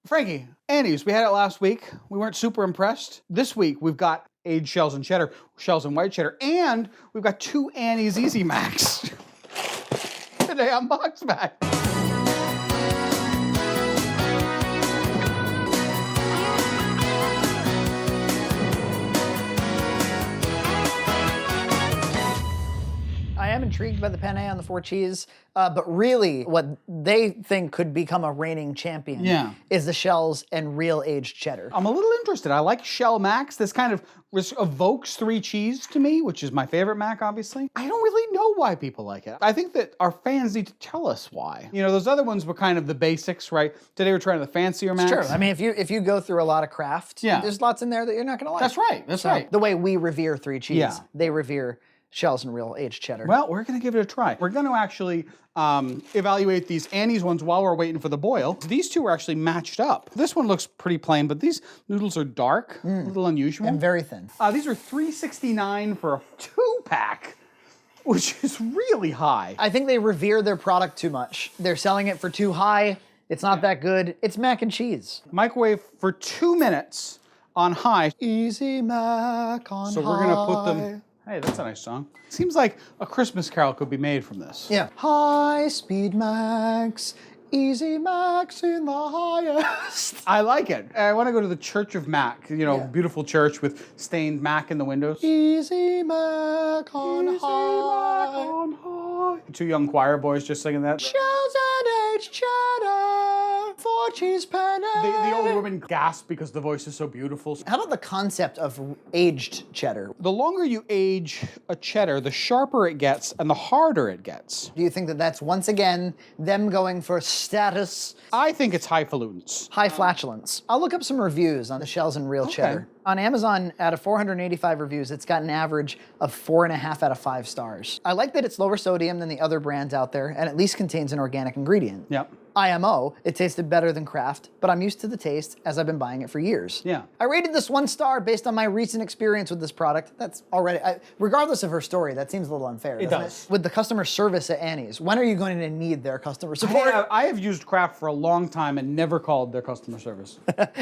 Frankie, Annie's, we had it last week. We weren't super impressed. This week, we've got aged shells and cheddar, shells and white cheddar, and we've got 2 Annie's Easy Macs today on BoxMac. I am intrigued by the penne on the 4 cheese, but really what they think could become a reigning champion is the shells and real aged cheddar. I'm a little interested. I like shell macs. This kind of evokes 3 cheese to me, which is my favorite mac, obviously. I don't really know why people like it. I think that our fans need to tell us why. You know, those other ones were kind of the basics, right? Today we're trying the fancier macs. It's true. I mean, if you go through a lot of Kraft, there's lots in there that you're not gonna like. That's right, that's right. The way we revere 3 cheese, they revere shells and real aged cheddar. Well, we're gonna give it a try. We're gonna actually evaluate these Annie's ones while we're waiting for the boil. These 2 are actually matched up. This one looks pretty plain, but these noodles are dark, a little unusual. And very thin. These are $3.69 for a 2-pack, which is really high. I think they revere their product too much. They're selling it for too high. It's not that good. It's mac and cheese. Microwave for 2 minutes on high. Easy mac on high. So we're gonna put them. Hey, that's a nice song. Seems like a Christmas carol could be made from this. Yeah. High speed max, easy max in the highest. I like it. I want to go to the Church of Mac, you know, beautiful church with stained Mac in the windows. Easy mac on Easy high. Mac on high. 2 young choir boys just singing that. Shells and aged cheddar, 4 cheese penne. The old woman gasped because the voice is so beautiful. How about the concept of aged cheddar? The longer you age a cheddar, the sharper it gets and the harder it gets. Do you think that that's once again them going for status? I think it's highfalutins. High flatulence. I'll look up some reviews on the shells and real cheddar. On Amazon, out of 485 reviews, it's got an average of 4.5 out of 5 stars. I like that it's lower sodium than the other brands out there and at least contains an organic ingredient. Yep. IMO, it tasted better than Kraft, but I'm used to the taste as I've been buying it for years. Yeah. I rated this 1 star based on my recent experience with this product. That's already, regardless of her story, that seems a little unfair, doesn't it? With the customer service at Annie's, when are you going to need their customer support? I have used Kraft for a long time and never called their customer service.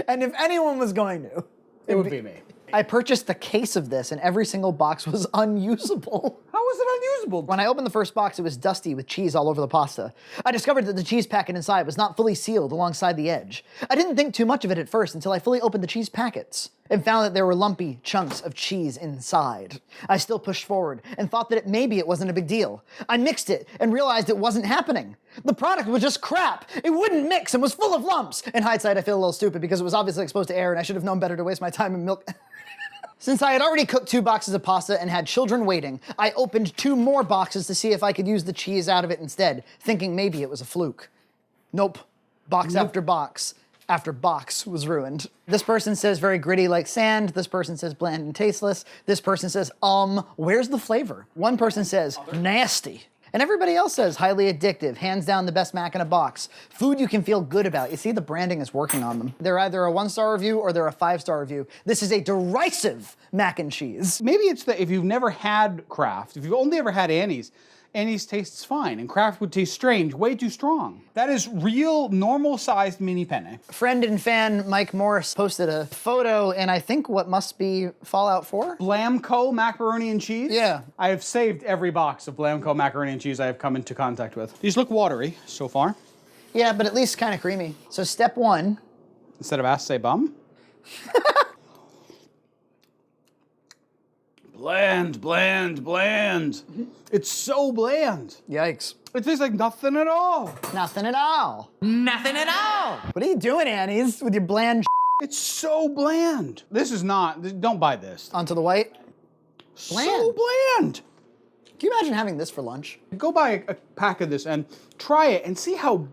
And if anyone was going to, it would be me. I purchased a case of this and every single box was unusable. How was it unusable? When I opened the first box, it was dusty with cheese all over the pasta. I discovered that the cheese packet inside was not fully sealed alongside the edge. I didn't think too much of it at first until I fully opened the cheese packets and found that there were lumpy chunks of cheese inside. I still pushed forward and thought that maybe it wasn't a big deal. I mixed it and realized it wasn't happening. The product was just crap. It wouldn't mix and was full of lumps. In hindsight, I feel a little stupid because it was obviously exposed to air and I should have known better to waste my time in milk. Since I had already cooked 2 boxes of pasta and had children waiting, I opened 2 more boxes to see if I could use the cheese out of it instead, thinking maybe it was a fluke. Nope. Box after box was ruined. This person says very gritty like sand. This person says bland and tasteless. This person says, where's the flavor? One person says, nasty. And everybody else says highly addictive, hands down the best mac in a box. Food you can feel good about. You see, the branding is working on them. They're either a 1-star review or they're a 5-star review. This is a derisive mac and cheese. Maybe it's that if you've never had Kraft, if you've only ever had Annie's tastes fine, and Kraft would taste strange, way too strong. That is real, normal-sized mini penne. Friend and fan Mike Morris posted a photo in I think what must be Fallout 4? Blamco macaroni and cheese? Yeah. I have saved every box of Blamco macaroni and cheese I have come into contact with. These look watery so far. Yeah, but at least kind of creamy. So step 1. Instead of ass, say bum. Bland, bland, bland. It's so bland. Yikes. It tastes like nothing at all. Nothing at all. Nothing at all. What are you doing, Annie's, with your bland It's so bland. This is not, don't buy this. onto the white? Bland. So bland. Can you imagine having this for lunch? Go buy a pack of this and try it and see how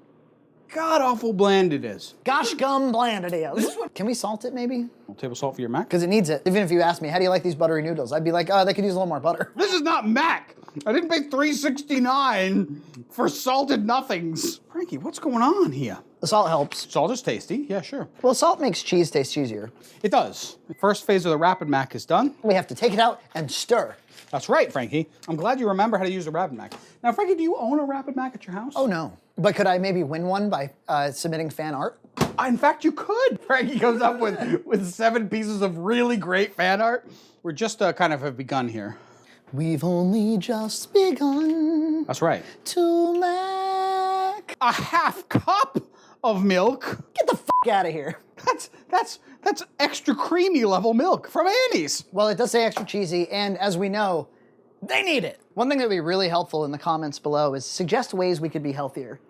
god-awful bland it is. Gosh gum bland it is. Can we salt it maybe? Table salt for your mac? Because it needs it. Even if you asked me, how do you like these buttery noodles? I'd be like, they could use a little more butter. This is not mac. I didn't pay $3.69 for salted nothings. Frankie, what's going on here? The salt helps. Salt is tasty, yeah, sure. Well, salt makes cheese taste cheesier. It does. The first phase of the rapid mac is done. We have to take it out and stir. That's right, Frankie. I'm glad you remember how to use a Rapid Mac. Now, Frankie, do you own a Rapid Mac at your house? Oh, no. But could I maybe win one by submitting fan art? In fact, you could. Frankie comes up with 7 pieces of really great fan art. We're just kind of have begun here. We've only just begun. That's right. To make A half cup of milk. Get the out of here. That's extra creamy level milk from Annie's. Well, it does say extra cheesy, and as we know, they need it. One thing that would be really helpful in the comments below is suggest ways we could be healthier.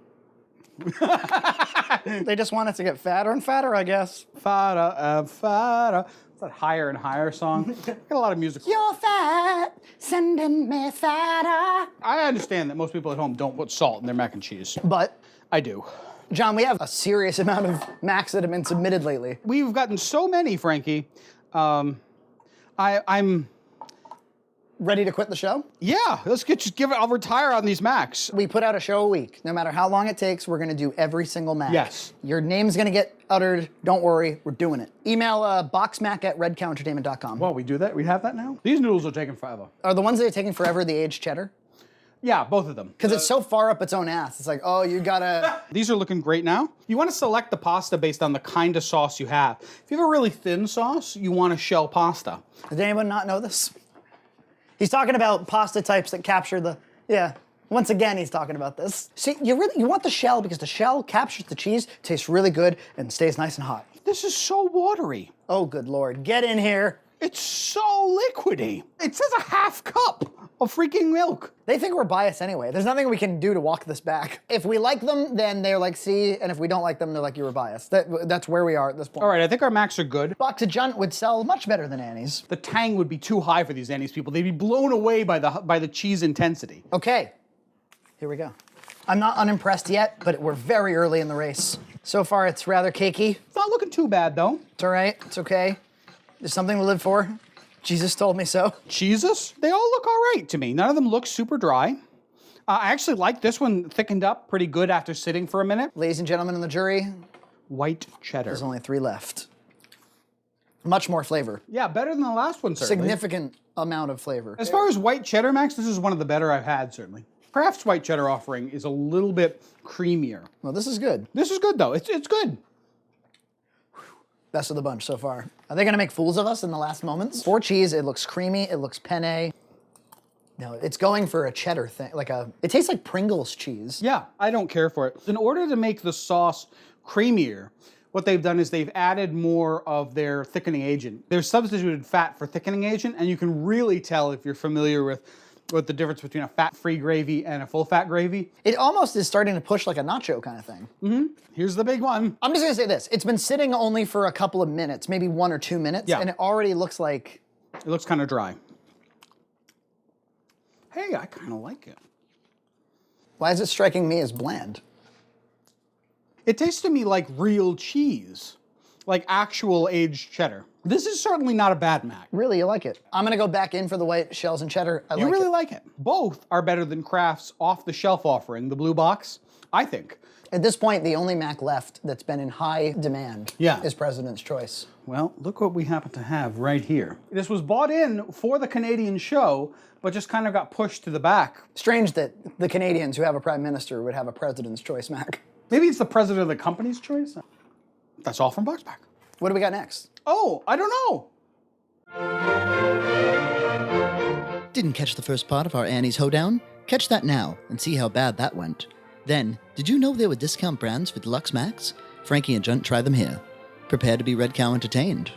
They just want it to get fatter and fatter, I guess. Fatter, fatter. It's that higher and higher song. Got a lot of music. You're fat, sending me fatter. I understand that most people at home don't put salt in their mac and cheese. But I do. John, we have a serious amount of Macs that have been submitted lately. We've gotten so many, Frankie. I'm Ready to quit the show? yeah. Let's just give it. I'll retire on these Macs. We put out a show a week. No matter how long it takes, we're gonna do every single Mac. Yes. Your name's gonna get uttered. Don't worry, we're doing it. Email boxmac@redcowentertainment.com. Well, we do that. We have that now. These noodles are taking forever. Are the ones that are taking forever the aged cheddar? Yeah, both of them. Because it's so far up its own ass. It's like, oh, you gotta... These are looking great now. You want to select the pasta based on the kind of sauce you have. If you have a really thin sauce, you want a shell pasta. Did anyone not know this? He's talking about pasta types that capture the... Yeah. Once again, he's talking about this. See, you want the shell because the shell captures the cheese, tastes really good, and stays nice and hot. This is so watery. Oh, good Lord. Get in here. It's so liquidy. It says a half cup of freaking milk. They think we're biased anyway. There's nothing we can do to walk this back. If we like them, then they're like, see, and if we don't like them, they're like, you were biased. That's where we are at this point. All right, I think our Macs are good. Box of Junt would sell much better than Annie's. The tang would be too high for these Annie's people. They'd be blown away by the cheese intensity. Okay, here we go. I'm not unimpressed yet, but we're very early in the race. So far, it's rather cakey. It's not looking too bad, though. It's all right, it's okay. There's something to live for. Jesus told me so. Cheeses? They all look all right to me. None of them look super dry. I actually like this one thickened up pretty good after sitting for a minute. Ladies and gentlemen in the jury, White cheddar. there's only 3 left. Much more flavor. Yeah, better than the last one, certainly. Significant amount of flavor. As far as white cheddar, Max, this is one of the better I've had, certainly. Kraft's white cheddar offering is a little bit creamier. Well, this is good. This is good, though. It's good. Best of the bunch so far. Are they gonna make fools of us in the last moments? For cheese, it looks creamy, it looks penne. No, it's going for a cheddar thing, it tastes like Pringles cheese. Yeah, I don't care for it. In order to make the sauce creamier, what they've done is they've added more of their thickening agent. They've substituted fat for thickening agent, and you can really tell if you're familiar with the difference between a fat-free gravy and a full-fat gravy. It almost is starting to push like a nacho kind of thing. Mm-hmm. Here's the big one. I'm just gonna say this. It's been sitting only for a couple of minutes, maybe 1 or 2 minutes, Yeah. and it already looks like... It looks kind of dry. Hey, I kind of like it. Why is it striking me as bland? It tastes to me like real cheese, like actual aged cheddar. This is certainly not a bad Mac. Really, you like it. I'm gonna go back in for the White Shells and Cheddar. You really like it. Both are better than Kraft's off-the-shelf offering, the blue box, I think. At this point, the only Mac left that's been in high demand is President's Choice. Well, look what we happen to have right here. This was bought in for the Canadian show, but just kind of got pushed to the back. Strange that the Canadians who have a prime minister would have a President's Choice Mac. Maybe it's the president of the company's choice? That's all from BoxMac. What do we got next? Oh, I don't know. Didn't catch the first part of our Annie's Hoedown? Catch that now and see how bad that went. Then, did you know there were discount brands for Deluxe Macs? Frankie and Junt try them here. Prepare to be Red Cow entertained.